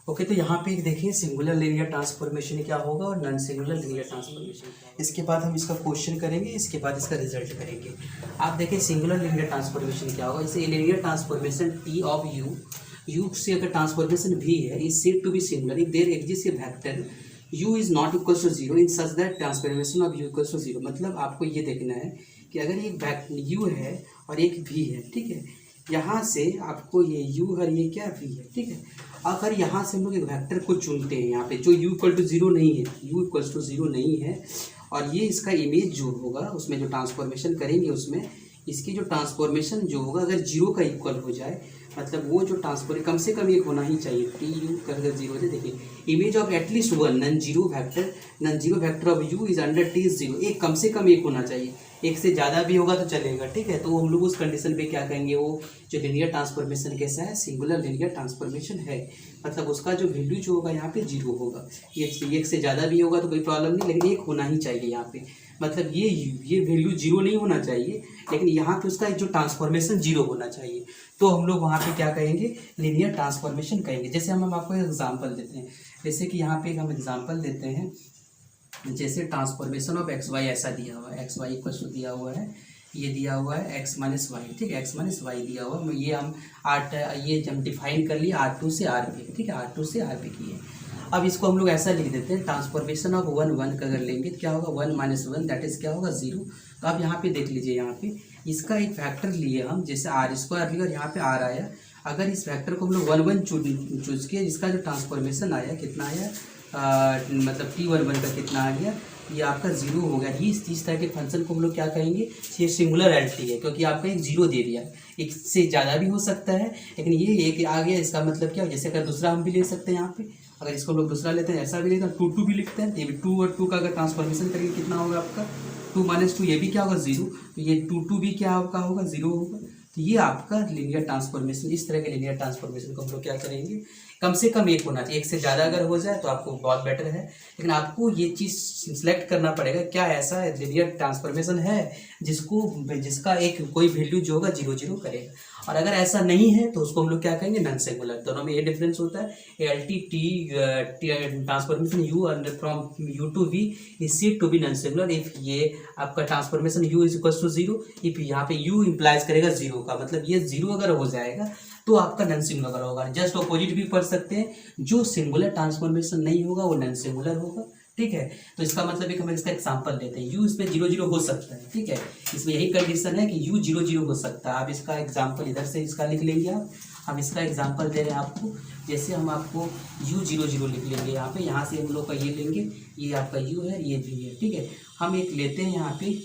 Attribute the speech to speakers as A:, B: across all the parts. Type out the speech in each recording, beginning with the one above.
A: Okay, तो यहाँ पे देखिए सिंगुलर लीनियर ट्रांसफॉर्मेशन क्या होगा और नॉन सिंगुलर लीनियर ट्रांसफॉर्मेशन। इसके बाद हम इसका क्वेश्चन करेंगे, इसके बाद इसका रिजल्ट करेंगे। आप देखिए सिंगुलर लीनियर ट्रांसफॉर्मेशन क्या होगा। जैसे linear transformation T of U से अगर ट्रांसफॉर्मेशन भी है is said to be singular if there exist a vector U is not equal to zero in such that transformation of U equal to zero. मतलब आपको ये देखना है कि अगर एक यू है और एक वी है, ठीक है, यहाँ से आपको ये u और ये क्या v है, ठीक है। अगर यहाँ से हम लोग एक वेक्टर को चुनते हैं यहाँ पे जो u इक्वल टू जीरो नहीं है, u इक्वल टू जीरो नहीं है, और ये इसका इमेज जो होगा उसमें जो ट्रांसफॉर्मेशन करेंगे उसमें इसकी जो ट्रांसफॉर्मेशन जो होगा अगर जीरो का इक्वल हो जाए, मतलब वो जो ट्रांसफॉर्म कम से कम एक होना ही चाहिए। टी यू अगर जीरो है, देखिए image of at least one non zero vector of U is under T is zero, एक कम से कम एक होना चाहिए, एक से ज़्यादा भी होगा तो चलेगा, ठीक है। तो हम लोग उस कंडीशन पे क्या कहेंगे, वो जो लीनियर ट्रांसफॉर्मेशन कैसा है, सिंगुलर लीनियर ट्रांसफॉर्मेशन है, मतलब उसका जो वैल्यू जो होगा यहाँ पे जीरो होगा। एक से ज़्यादा भी होगा तो कोई प्रॉब्लम नहीं, लेकिन एक होना ही चाहिए यहाँ पे, मतलब ये वैल्यू जीरो नहीं होना चाहिए, लेकिन यहाँ पे उसका जो ट्रांसफॉर्मेशन जीरो होना चाहिए। तो हम लोग वहाँ पे क्या कहेंगे, लीनियर ट्रांसफॉर्मेशन कहेंगे। जैसे हम आपको एग्जाम्पल देते हैं, जैसे कि यहाँ पे हम एग्जाम्पल देते हैं, जैसे ट्रांसफॉर्मेशन ऑफ एक्स वाई ऐसा दिया हुआ है, एक्स वाई इक्वल टू दिया हुआ है, ये दिया हुआ है एक्स माइनस वाई, ठीक है, एक्स माइनस वाई दिया हुआ है, ये हम डिफाइन कर लिए R2 से RP, ठीक है, R2 से RP किए। अब इसको हम लोग ऐसा लिख देते हैं, ट्रांसफॉर्मेशन ऑफ वन वन का अगर लेंगे तो क्या होगा, one minus one that is क्या होगा, जीरो। तो आप यहाँ पे देख लीजिए, यहाँ पे इसका एक फैक्टर लिए हम, जैसे आर स्क्वायर लिया और यहाँ पे आर आया, अगर इस फैक्टर को हम लोग वन वन चूज किया, इसका जो ट्रांसफॉर्मेशन आया कितना आया, मतलब T11 का कितना आ गया, ये आपका जीरो हो गया। ये इस तरह के फंक्शन को हम लोग क्या कहेंगे, ये सिंगुलरिटी है, क्योंकि आपका एक जीरो दे दिया, एक से ज़्यादा भी हो सकता है, लेकिन ये एक आ गया, इसका मतलब क्या, जैसे अगर दूसरा हम भी ले सकते हैं यहाँ पे, अगर इसको हम लोग दूसरा लेते हैं ऐसा भी लेते हैं, 2 भी लिखते हैं, ये भी 2 और 2 का अगर ट्रांसफॉर्मेशन करेंगे कितना होगा आपका, 2 माइनस 2, ये भी क्या होगा जीरो, तो ये 2 भी क्या आपका होगा, जीरो होगा। तो ये आपका लीनियर ट्रांसफॉर्मेशन, इस तरह के लीनियर ट्रांसफॉर्मेशन को हम लोग क्या करेंगे, कम से कम एक होना चाहिए, एक से ज़्यादा अगर हो जाए तो आपको बहुत बेटर है, लेकिन आपको ये चीज़ सिलेक्ट करना पड़ेगा, क्या ऐसा लीनियर ट्रांसफॉर्मेशन है जिसका एक कोई वैल्यू जो होगा जीरो जीरो करेगा, और अगर ऐसा नहीं है तो उसको हम लोग क्या कहेंगे, नॉन सिंगुलर। दोनों में ये डिफरेंस होता है, T transformation U from U to V is said to be non singular if ये आपका transformation U is equal to zero, if यहाँ पे यू इम्प्लाइज करेगा जीरो का, मतलब ये जीरो अगर हो जाएगा तो आपका नॉन सिंगुलर होगा। जस्ट ऑपोजिट भी पढ़ सकते हैं, जो सिंगुलर ट्रांसफॉर्मेशन नहीं होगा वो नॉन सिंगुलर होगा, ठीक है। तो इसका मतलब एक हम इसका एग्जांपल लेते हैं, यू इसमें जीरो जीरो हो सकता है, ठीक है, इसमें यही कंडीशन है कि यू जीरो जीरो हो सकता है। आप इसका एग्जांपल इधर से इसका लिख लेंगे, आप हम इसका एग्जांपल दे रहे हैं आपको, जैसे हम आपको यू जीरो जीरो लिख लेंगे यहाँ पे, यहाँ से हम लोग का ये लेंगे, ये आपका यू है, ये भी है, ठीक है। हम एक लेते हैं यहाँ पे,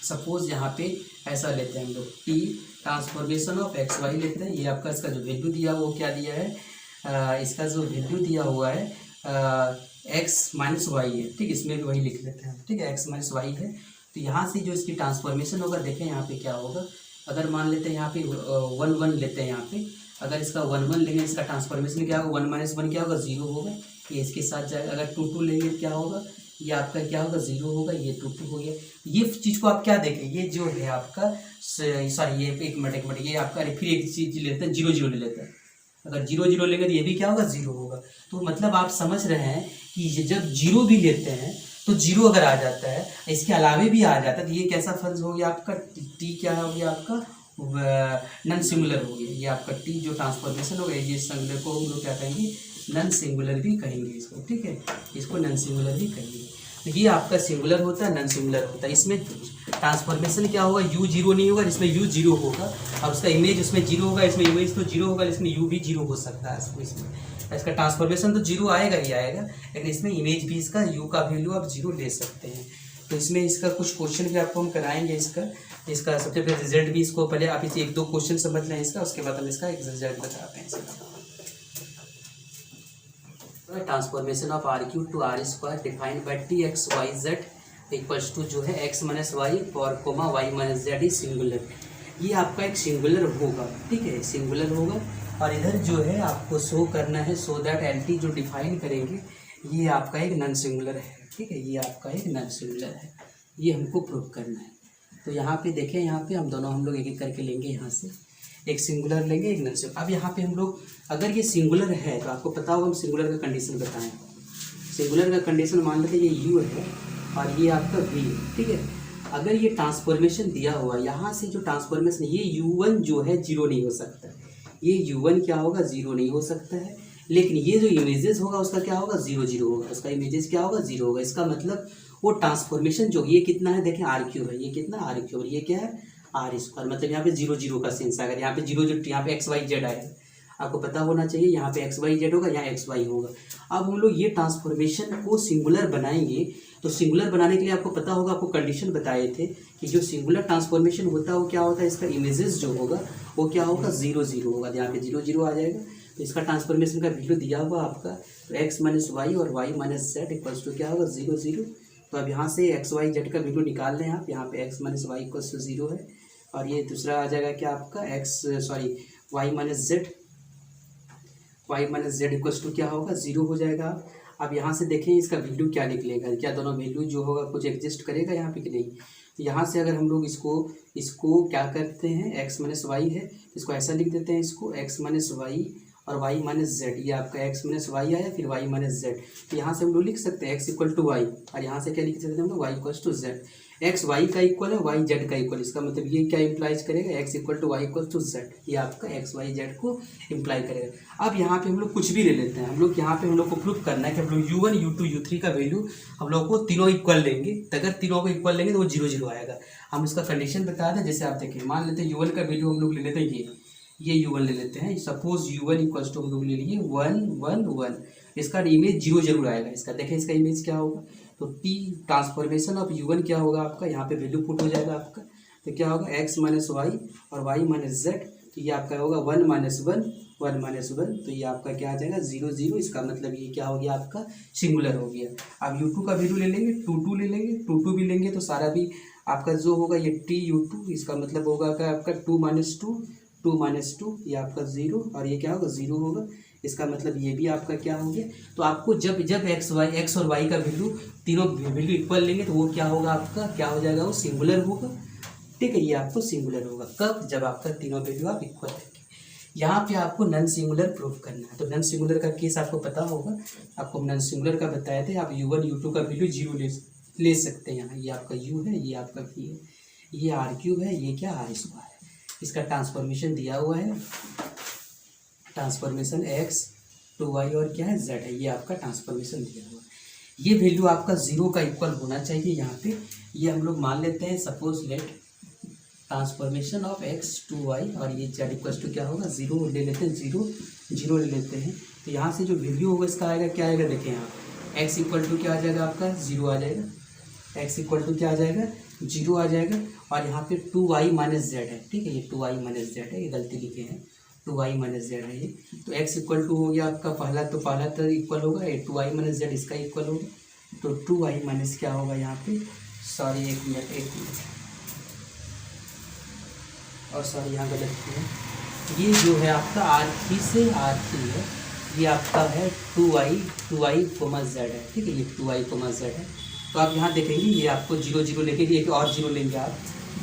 A: सपोज यहाँ पे ऐसा लेते हैं हम लोग, T transformation of X Y लेते हैं, ये आपका इसका जो वैल्यू दिया वो क्या दिया है, इसका जो वैल्यू दिया हुआ है एक्स माइनस वाई है, ठीक, इसमें भी वही लिख लेते हैं, ठीक है, एक्स माइनस वाई है। तो यहाँ से जो इसकी ट्रांसफॉर्मेशन होगा, देखें यहाँ पे क्या होगा, अगर मान लेते हैं यहाँ पे वन वन लेते हैं यहाँ पे, अगर इसका वन वन लेंगे इसका ट्रांसफॉर्मेशन क्या होगा, वन माइनस वन क्या होगा, जीरो होगा, ये इसके साथ जाएगा। अगर 2 लेंगे क्या होगा, ये आपका क्या होगा, जीरो होगा, ये 2 हो गया। ये चीज़ को आप क्या देखें, ये जो है आपका, सॉरी ये एक मिनट ये आपका, फिर एक चीज लेते हैं, जीरो जीरो ले लेते हैं, अगर जीरो जीरो लेंगे तो ये भी क्या होगा, जीरो होगा। तो मतलब आप समझ रहे हैं कि जब जीरो भी लेते हैं तो जीरो अगर आ जाता है, इसके अलावे भी आ जाता है, तो ये कैसा फंक्शन हो गया आपका, टी क्या हो गया आपका, नॉन सिंगुलर हो गया। ये आपका टी जो ट्रांसफॉर्मेशन हो गया, ये सिंगुलर को हम लोग क्या कहेंगे, नॉन सिंगुलर भी कहेंगे इसको, ठीक है, इसको नॉन सिंगुलर भी कहेंगे। तो ये आपका सिंगुलर होता है, नॉन सिंगुलर होता है। इसमें ट्रांसफॉर्मेशन क्या होगा, यू जीरो नहीं होगा, इसमें यू जीरो होगा, और उसका इमेज उसमें जीरो होगा, इसमें इमेज तो जीरो होगा, इसमें यू भी जीरो हो सकता है। इसमें इसका ट्रांसफॉर्मेशन तो जीरो आएगा ही आएगा, लेकिन इसमें इमेज भी इसका यू का वैल्यू आप जीरो ले सकते हैं। तो इसमें इसका कुछ क्वेश्चन भी आपको हम कराएंगे, इसका सबसे पहले रिजल्ट भी, इसको पहले आप इसे 1-2 क्वेश्चन समझ लें इसका, उसके बाद हम इसका एक रिजल्ट बताते हैं इसका। Transformation of R cube to R square defined by T X Y Z equals to जो है X minus Y for comma Y minus Z is singular. ये आपका एक सिंगुलर होगा, ठीक है, सिंगुलर होगा। और इधर जो है आपको शो करना है, सो दैट एल टी जो डिफाइन करेंगे ये आपका एक नॉन सिंगुलर है, ठीक है, ये आपका एक नॉन सिंगुलर है, ये हमको प्रूव करना है। तो यहाँ पे देखें, यहाँ पे हम दोनों हम लोग एक एक करके लेंगे। यहाँ से एक सिंगुलर लेंगे, एक नॉन सिंगुलर। अब यहाँ पे हम लोग अगर ये सिंगुलर है तो आपको पता होगा हम सिंगुलर का कंडीशन बताएं। सिंगुलर का कंडीशन मान लेते हैं ये u है और ये आपका v है, ठीक है। अगर ये ट्रांसफॉर्मेशन दिया हुआ, यहाँ से जो ट्रांसफॉर्मेशन, ये u1 जो है जीरो नहीं हो सकता, ये u1 क्या होगा, जीरो नहीं हो सकता है। लेकिन ये जो इमेजेस होगा उसका क्या होगा, जीरो जीरो होगा, उसका इमेजेस क्या होगा, जीरो होगा। इसका मतलब वो ट्रांसफॉर्मेशन जो ये कितना है, देखें आर क्यूब है, ये कितना आर क्यूब, और ये क्या है आर स्क्वायर। मतलब यहाँ पे जीरो जीरो का सेंस अगर यहाँ पे जीरो जो यहाँ पे एक्स वाई जेड आएगा, आपको पता होना चाहिए यहाँ पे एक्स वाई जेड होगा, यहाँ एक्स वाई होगा। अब हम लोग ये ट्रांसफॉर्मेशन को सिंगुलर बनाएंगे, तो सिंगुलर बनाने के लिए आपको पता होगा, आपको कंडीशन बताए थे कि जो सिंगुलर ट्रांसफॉर्मेशन होता है वो क्या होता है, इसका इमेजेस जो होगा वो क्या होगा, जीरो जीरो होगा। यहाँ पे जीरो जीरो आ जाएगा, तो इसका ट्रांसफॉर्मेशन का वैल्यू दिया हुआ आपका, तो एक्स माइनस वाई और Y minus Z equals to क्या होगा, जीरो जीरो। तो अब यहाँ से एक्स वाई जेड का वैल्यू निकाल लें आप, यहाँ पे X minus Y equals to zero है, और ये दूसरा आ जाएगा क्या आपका Y minus Z equals to क्या होगा, जीरो हो जाएगा। अब यहाँ से देखें इसका वैल्यू क्या निकलेगा, क्या दोनों वैल्यू जो होगा कुछ एग्जिस्ट करेगा यहाँ पे कि नहीं। तो यहाँ से अगर हम लोग इसको क्या करते हैं, एक्स माइनस वाई है, इसको ऐसा लिख देते हैं, इसको एक्स माइनस वाई और वाई माइनस जेड, ये आपका एक्स माइनस वाई आया, फिर वाई माइनस जेड। तो यहाँ से हम लोग लिख सकते हैं एक्स इक्वल टू वाई, और यहाँ से क्या लिख सकते हैं हम लोग, Y equal to Z. X Y का इक्वल है, वाई जेड का इक्वल, इसका मतलब ये क्या इंप्लाइज करेगा, X equal to Y equal to Z, ये आपका एक्स वाई जेड को इंप्लाई करेगा। अब यहाँ पे हम लोग कुछ भी ले लेते हैं, हम लोग यहाँ पे हम लोग को प्रूव करना है कि हम लोग u1 u2 u3 का वैल्यू हम लोग को तीनों इक्वल लेंगे, तो अगर तीनों को इक्वल लेंगे तो वो जीरो जीरो आएगा। हम इसका कंडीशन बता दें, जैसे आप देखिए, मान लेते हैं u1 का वैल्यू हम लोग ले लेते हैं, ये u1 ले लेते हैं। सपोज u1 इक्वल्स टू हम लोग ले लिए 1 1 1, इसका इमेज जीरो जरूर आएगा इसका, देखें इसका इमेज क्या होगा, तो t ट्रांसफॉर्मेशन ऑफ u1 क्या होगा आपका, यहाँ पे वैल्यू पुट हो जाएगा आपका, तो क्या होगा x माइनस वाई और वाई माइनस जेड, तो ये आपका होगा 1 माइनस 1 1 माइनस 1, तो ये आपका क्या आ जाएगा, जीरो जीरो। इसका मतलब ये क्या हो गया आपका, सिंगुलर हो गया। अब u2 का वैल्यू ले लेंगे, 2 ले लेंगे, 2 भी लेंगे तो सारा भी आपका जो होगा ये tu2, इसका मतलब होगा क्या आपका 2 माइनस 2, ये आपका जीरो, और ये क्या होगा, जीरो होगा। इसका मतलब ये भी आपका क्या हो गया। तो आपको जब एक्स और वाई का वैल्यू तीनों वैल्यू इक्वल लेंगे तो वो क्या होगा आपका, क्या हो जाएगा, वो सिंगुलर होगा, ठीक है। ये आपको सिंगुलर होगा कब, जब आपका तीनों वैल्यू आप इक्वल लेंगे। यहाँ पे आपको नॉन सिंगुलर प्रूफ करना है, तो नॉन सिंगुलर का केस आपको पता होगा, आपको नॉन सिंगुलर का बताए थे। आप u1 u2 का वैल्यू जीरो ले सकते हैं। यहाँ ये आपका u है, ये आपका v है, ये आर क्यूब है, ये क्या आर स्क्वायर है। इसका ट्रांसफॉर्मेशन दिया हुआ है, ट्रांसफॉर्मेशन x 2y और क्या है z है, ये आपका ट्रांसफॉर्मेशन दिया हुआ है। ये वैल्यू आपका जीरो का इक्वल होना चाहिए यहाँ पे। ये हम लोग मान लेते हैं, suppose let transformation of x 2y और ये z इक्वल टू क्या होगा, जीरो ले लेते हैं, जीरो ले लेते हैं। तो यहाँ से जो वैल्यू होगा इसका आएगा, क्या आएगा, देखें यहाँ x इक्वल टू क्या आ जाएगा आपका, जीरो आ जाएगा, x इक्वल टू क्या आ जाएगा, जीरो आ जाएगा। और यहाँ पे 2y माइनस जेड है, ठीक है, ये 2y माइनस जेड है, ये गलती लिखे हैं, 2y माइनस जेड है ये। तो x इक्वल टू हो गया आपका पहला तो इक्वल होगा, ये 2y माइनस जेड इसका इक्वल होगा, तो 2y माइनस क्या होगा यहाँ पे, सॉरी एक मिनट और सॉरी यहाँ गलत है, ये जो है आपका R3 से R3 है, ये आपका है 2y कोमा जेड है, ठीक है, ये 2y कोमा जेड है। तो आप यहाँ देखेंगे ये आपको जीरो जीरो लेके एक और जीरो लेंगे आप,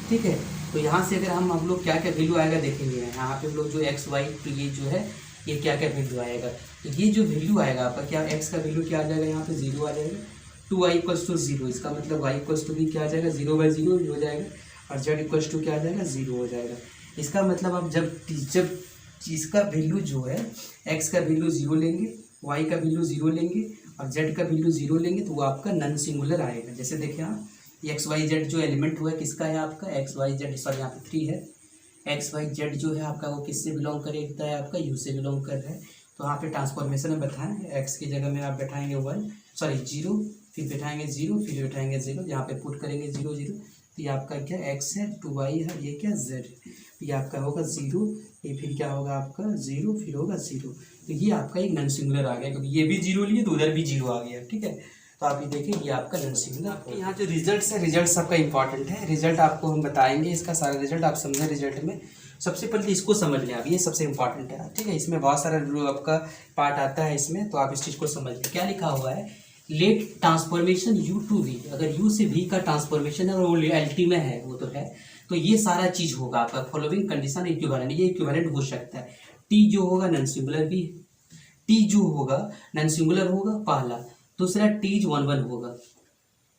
A: ठीक है। तो यहाँ से अगर हम लोग क्या क्या वैल्यू आएगा देखेंगे, यहाँ पे हम लोग जो एक्स वाई तो ये जो है ये क्या क्या वैल्यू आएगा, तो ये जो वैल्यू आएगा आपका क्या, एक्स का वैल्यू क्या आ जाएगा, यहाँ पे जीरो आ जाएगा, 2y इक्वल्स टू जीरो, इसका मतलब y इक्वल्स टू भी क्या आ जाएगा, 0/0 हो जाएगा, और z इक्वल्स टू क्या आ जाएगा, जीरो हो जाएगा। इसका मतलब आप जब इसका वैल्यू जो है x का वैल्यू जीरो लेंगे, y का वैल्यू जीरो लेंगे और z का वैल्यू जीरो लेंगे, तो वो आपका नॉन सिंगुलर आएगा। जैसे देखिए आप एक्स वाई जेड जो एलिमेंट हुआ है किसका है आपका, एक्स वाई जेड, सॉरी यहाँ पे 3 है, एक्स वाई जेड जो है आपका वो किससे बिलोंग करता है, आपका यू से बिलोंग कर रहा है। तो यहाँ पे ट्रांसफॉर्मेशन में बैठाएं, एक्स की जगह में आप बैठाएंगे 0, फिर बैठाएंगे 0, फिर बैठाएंगे 0, यहाँ पे पुट करेंगे 0 0, तो ये आपका क्या x है, 2y है, ये क्या z है, तो ये आपका होगा 0, ये फिर क्या होगा आपका 0, फिर होगा 0, तो ये आपका एक नॉन सिंगुलर आ गया, क्योंकि ये भी 0 लिए तो उधर भी 0 आ गया, ठीक है। तो आप ये देखिए ये आपका नॉन सिंगुलर। आपके यहाँ जो रिजल्ट है, रिजल्ट आपका इंपॉर्टेंट है, रिजल्ट आपको हम बताएंगे, इसका सारा रिजल्ट आप समझें। रिजल्ट में सबसे पहले इसको समझ लें आप, ये सबसे इंपॉर्टेंट है, ठीक है। इसमें बहुत सारा आपका पार्ट आता है इसमें, तो आप इस चीज़ को समझ लें। क्या लिखा हुआ है, let transformation u to v, अगर u से v का ट्रांसफॉर्मेशन है और वो LT में है, वो तो है, तो ये सारा चीज होगा आपका फॉलोइंग कंडीशन इक्विवेलेंट, ये इक्विवेलेंट हो सकता है। टी जो होगा नॉन सिंगुलर भी, टी जो होगा नॉन सिंगुलर होगा पहला, दूसरा टी 1 1 होगा,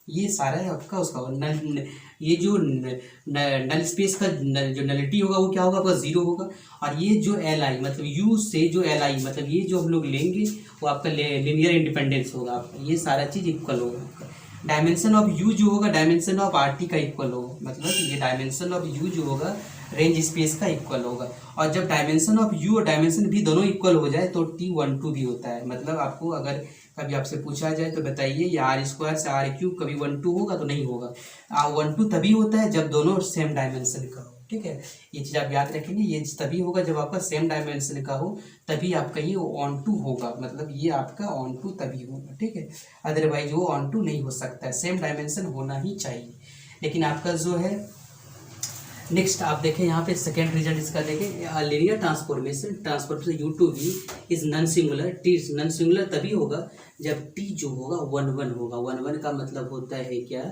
A: ये सारा है आपका उसका नल, ये जो नल स्पेस का जो नलिटी होगा वो क्या होगा आपका 0 होगा। और ये जो एल आई मतलब यू से जो एल आई मतलब ये जो हम लोग लेंगे वो आपका लिनियर इंडिपेंडेंस होगा आपका, ये सारा चीज़ इक्वल होगा आपका। डायमेंशन ऑफ यू जो होगा डायमेंशन ऑफ आर टी का इक्वल होगा, मतलब ये डायमेंशन ऑफ यू जो होगा रेंज स्पेस का इक्वल होगा। और जब डायमेंशन ऑफ यू और डायमेंशन भी दोनों इक्वल हो जाए तो T12 भी होता है। मतलब आपको अगर कभी आपसे पूछा जाए तो बताइए ये R² से R³ कभी 1 2 होगा तो नहीं होगा। 1 2 तभी होता है जब दोनों सेम डायमेंशन का हो, ठीक है, ये चीज़ आप याद रखेंगे। ये तभी होगा जब आपका सेम डायमेंशन का हो, तभी आपका ये ऑन टू होगा, मतलब ये आपका ऑन टू तभी होगा, ठीक है, अदरवाइज वो ऑन टू नहीं हो सकता है, सेम डायमेंशन होना ही चाहिए। लेकिन आपका जो है नेक्स्ट आप देखें यहाँ पे सेकेंड रिजल्ट इसका देखें, linear transformation U to V is non singular, T non singular तभी होगा जब टी जो होगा 1 1 होगा। 1 1 का मतलब होता है क्या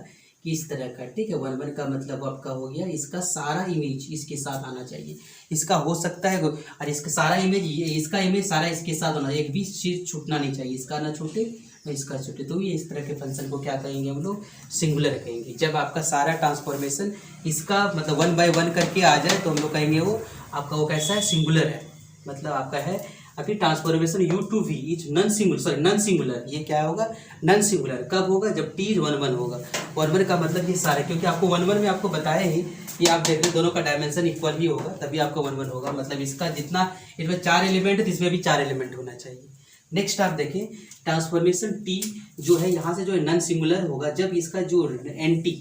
A: कि इस तरह का, ठीक है, 1 1 का मतलब आपका हो गया इसका सारा इमेज इसके साथ आना चाहिए, इसका हो सकता है और इसका सारा इमेज इसका इमेज सारा इसके साथ होना चाहिए, एक भी चीज़ छूटना नहीं चाहिए, इसका ना छूटे इसका छूटे, तो ये इस तरह के फंक्शन को क्या कहेंगे हम लोग सिंगुलर कहेंगे। जब आपका सारा ट्रांसफॉर्मेशन इसका मतलब 1 by 1 करके आ जाए तो हम लोग कहेंगे वो आपका वो कैसा है सिंगुलर है, मतलब आपका है अभी transformation U to V is non singular, ये क्या होगा नॉन सिंगुलर कब होगा जब T 1 1 होगा। 1 1 का मतलब ये सारे, क्योंकि आपको 1 1 में आपको बताया ही कि आप देखिए दोनों का डायमेंशन इक्वल ही होगा तभी आपका 1 1 होगा, मतलब इसका जितना इसमें 4 एलिमेंट है तो इसमें भी 4 एलिमेंट होना चाहिए। नेक्स्ट आप देखें ट्रांसफॉर्मेशन टी जो है यहाँ से जो है नॉन सिंगुलर होगा जब इसका जो एंटी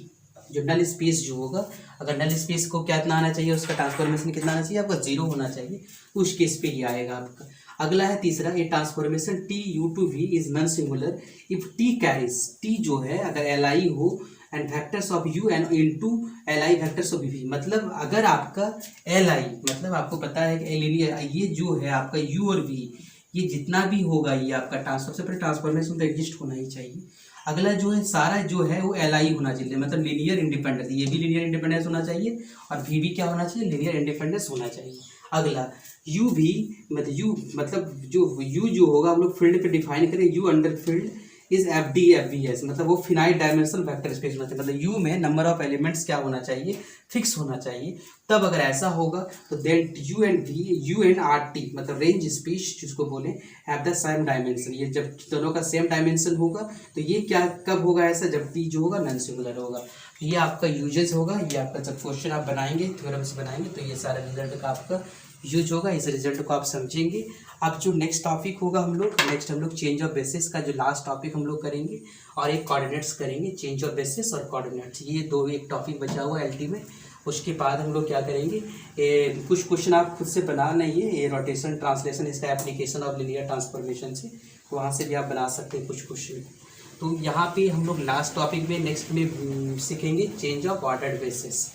A: जो नल स्पेस जो होगा, अगर नल स्पेस को कितना आना चाहिए उसका ट्रांसफॉर्मेशन कितना आना चाहिए आपका 0 होना चाहिए, उस केस पे ही आएगा आपका। अगला है तीसरा, ये transformation T U to V is non singular if T carries, T जो है अगर एल आई हो and vectors of U and into L I vectors of V, मतलब अगर आपका एल आई मतलब आपको पता है कि ये जो है आपका यू और वी ये जितना भी होगा ये आपका सबसे पहले ट्रांसफॉर्मेशन तो एग्जिस्ट होना ही चाहिए। अगला जो है सारा जो है वो एल आई होना चाहिए, मतलब लीनियर इंडिपेंडेंस, ये भी लीनियर इंडिपेंडेंस होना चाहिए और वी भी क्या होना चाहिए लीनियर इंडिपेंडेंस होना चाहिए। अगला यू भी मतलब जो यू जो होगा हम लोग फील्ड पे डिफाइन करें, you under field is FDFVS, मतलब वो फिनाइट डायमेंशनल वेक्टर स्पेस होना चाहिए, मतलब यू में नंबर ऑफ एलिमेंट्स क्या होना चाहिए फिक्स होना चाहिए। तब अगर ऐसा होगा तो देन यू एंड RT मतलब रेंज स्पेस जिसको बोले हैव द सेम डायमेंशन, ये जब दोनों का सेम डायमेंशन होगा तो ये क्या कब होगा ऐसा जब टी जो होगा नॉन सिंगुलर होगा। ये आपका यूजेस होगा, ये आपका जब क्वेश्चन आप बनाएंगे थ्योरम्स बनाएंगे तो ये सारा रिजल्ट का आपका यूज होगा, इस रिजल्ट को आप समझेंगे। अब जो नेक्स्ट टॉपिक होगा हम लोग चेंज ऑफ बेसिस का जो लास्ट टॉपिक हम लोग करेंगे और एक कोऑर्डिनेट्स करेंगे, चेंज ऑफ बेसिस और कोऑर्डिनेट्स, ये दो एक टॉपिक बचा हुआ है LT में। उसके बाद हम लोग क्या करेंगे कुछ क्वेश्चन आप खुद से बना नहीं है, ये रोटेशन ट्रांसलेशन इसका एप्लीकेशन ऑफ लीनियर ट्रांसफॉर्मेशन से वहाँ से भी आप बना सकते हैं कुछ क्वेश्चन। तो यहाँ पे हम लोग लास्ट टॉपिक में नेक्स्ट में सीखेंगे चेंज ऑफ ऑर्डर्ड बेसिस।